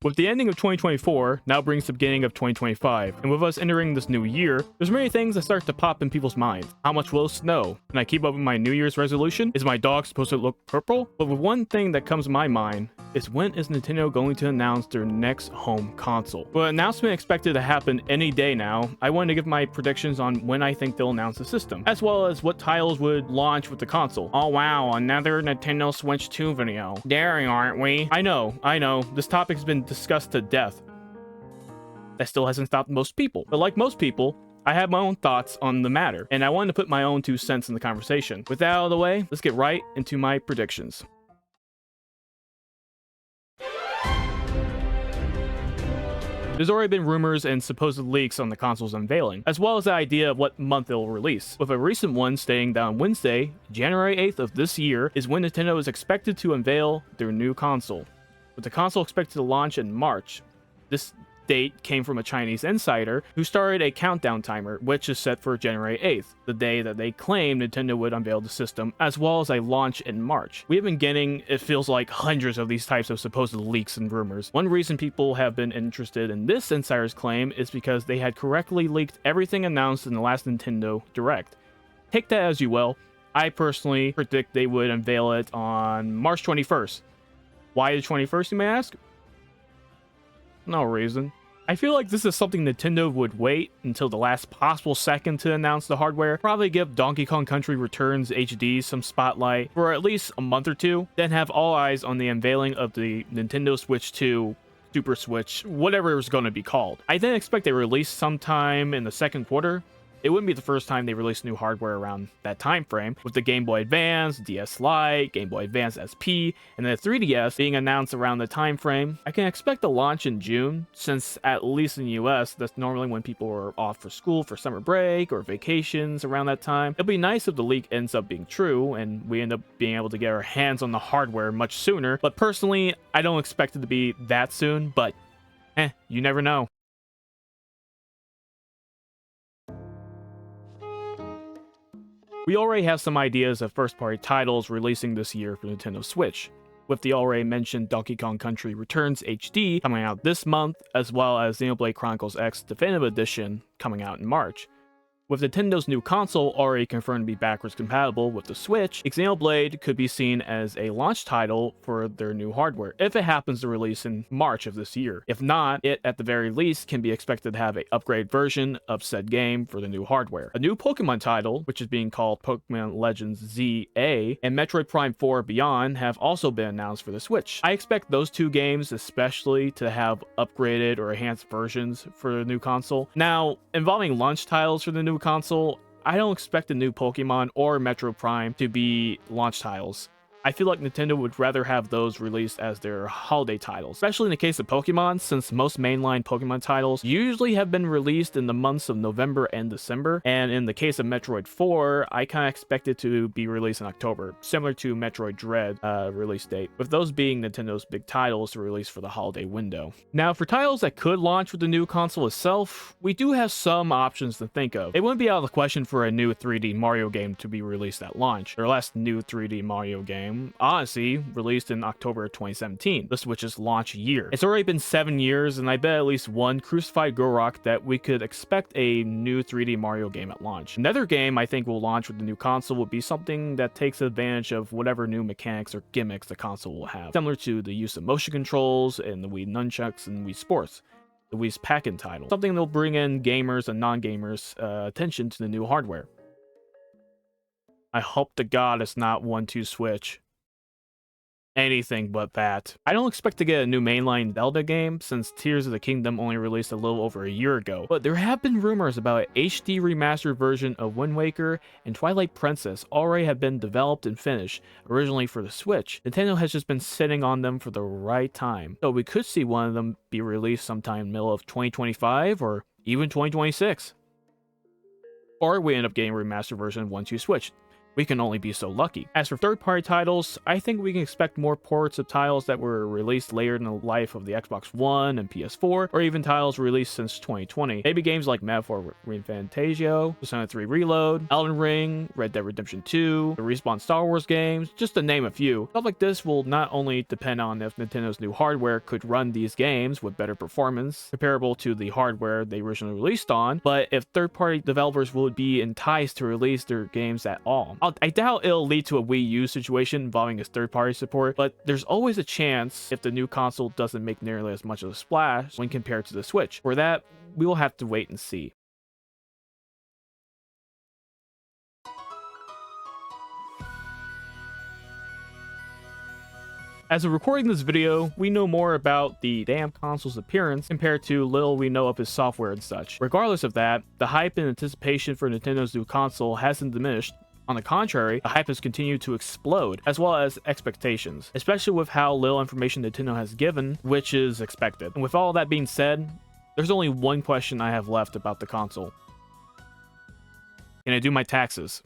With the ending of 2024 now brings the beginning of 2025, and with us entering this new year, there's many things that start to pop in people's minds. How much will it snow? Can I keep up with my New Year's resolution? Is my dog supposed to look purple? But with one thing that comes to my mind is, when is Nintendo going to announce their next home console? With an announcement expected to happen any day now, I wanted to give my predictions on when I think they'll announce the system, as well as what titles would launch with the console. Oh wow, another Nintendo Switch 2 video. Daring, aren't we? I know, this topic's been discussed to death. That still hasn't stopped most people. But like most people, I have my own thoughts on the matter, and I wanted to put my own 2 cents in the conversation. With that out of the way, let's get right into my predictions. There's already been rumors and supposed leaks on the console's unveiling, as well as the idea of what month it will release, with a recent one stating that on Wednesday, January 8th of this year, is when Nintendo is expected to unveil their new console. With the console expected to launch in March, this date came from a Chinese insider who started a countdown timer, which is set for January 8th, the day that they claim Nintendo would unveil the system, as well as a launch in March. We have been getting, it feels like, hundreds of these types of supposed leaks and rumors. One reason people have been interested in this insider's claim is because they had correctly leaked everything announced in the last Nintendo Direct. Take that as you will. I personally predict they would unveil it on March 21st. Why the 21st, you may ask? No reason. I feel like this is something Nintendo would wait until the last possible second to announce the hardware, probably give Donkey Kong Country Returns HD some spotlight for at least a month or two, then have all eyes on the unveiling of the Nintendo Switch 2, Super Switch, whatever it's going to be called. I then expect a release sometime in the second quarter. It wouldn't be the first time they released new hardware around that time frame, with the Game Boy Advance, DS Lite, Game Boy Advance SP, and the 3DS being announced around the time frame. I can expect a launch in June, since at least in the US, that's normally when people are off for school for summer break or vacations around that time. It'll be nice if the leak ends up being true and we end up being able to get our hands on the hardware much sooner, but personally, I don't expect it to be that soon, but you never know. We already have some ideas of first-party titles releasing this year for Nintendo Switch, with the already mentioned Donkey Kong Country Returns HD coming out this month, as well as Xenoblade Chronicles X Definitive Edition coming out in March. With Nintendo's new console already confirmed to be backwards compatible with the Switch, Xenoblade could be seen as a launch title for their new hardware, if it happens to release in March of this year. If not, it at the very least can be expected to have an upgraded version of said game for the new hardware. A new Pokemon title, which is being called Pokemon Legends ZA, and Metroid Prime 4 Beyond have also been announced for the Switch. I expect those 2 games especially to have upgraded or enhanced versions for the new console. Now, involving launch titles for the new console, I don't expect the new Pokemon or Metroid Prime to be launch titles. I feel like Nintendo would rather have those released as their holiday titles, especially in the case of Pokemon, since most mainline Pokemon titles usually have been released in the months of November and December, and in the case of Metroid 4, I kind of expect it to be released in October, similar to Metroid Dread release date, with those being Nintendo's big titles to release for the holiday window. Now, for titles that could launch with the new console itself, we do have some options to think of. It wouldn't be out of the question for a new 3D Mario game to be released at launch. Their last new 3D Mario game, Odyssey, released in October 2017, the Switch's launch year. It's already been 7 years, and I bet at least one Crucified Gorock that we could expect a new 3D Mario game at launch. Another game I think will launch with the new console would be something that takes advantage of whatever new mechanics or gimmicks the console will have, similar to the use of motion controls and the Wii Nunchucks and Wii Sports, the Wii's pack-in title. Something that'll bring in gamers and non-gamers' attention to the new hardware. I hope to God it's not 1-2 Switch. Anything but that. I don't expect to get a new mainline Zelda game, since Tears of the Kingdom only released a little over a year ago, but there have been rumors about an HD remastered version of Wind Waker and Twilight Princess already have been developed and finished, originally for the Switch. Nintendo has just been sitting on them for the right time, so we could see one of them be released sometime in the middle of 2025 or even 2026. Or we end up getting a remastered version of 1-2 Switch. we can only be so lucky. As for third-party titles, I think we can expect more ports of titles that were released later in the life of the Xbox One and PS4, or even titles released since 2020. Maybe games like Metaphor ReFantazio, Persona 3 Reload, Elden Ring, Red Dead Redemption 2, the Respawn Star Wars games, just to name a few. Stuff like this will not only depend on if Nintendo's new hardware could run these games with better performance, comparable to the hardware they originally released on, but if third-party developers would be enticed to release their games at all. I doubt it'll lead to a Wii U situation involving its third-party support, but there's always a chance if the new console doesn't make nearly as much of a splash when compared to the Switch. For that, we will have to wait and see. As of recording this video, we know more about the damn console's appearance compared to little we know of its software and such. Regardless of that, the hype and anticipation for Nintendo's new console hasn't diminished. On the contrary, the hype has continued to explode, as well as expectations, especially with how little information Nintendo has given, which is expected. And with all that being said, there's only one question I have left about the console. Can I do my taxes?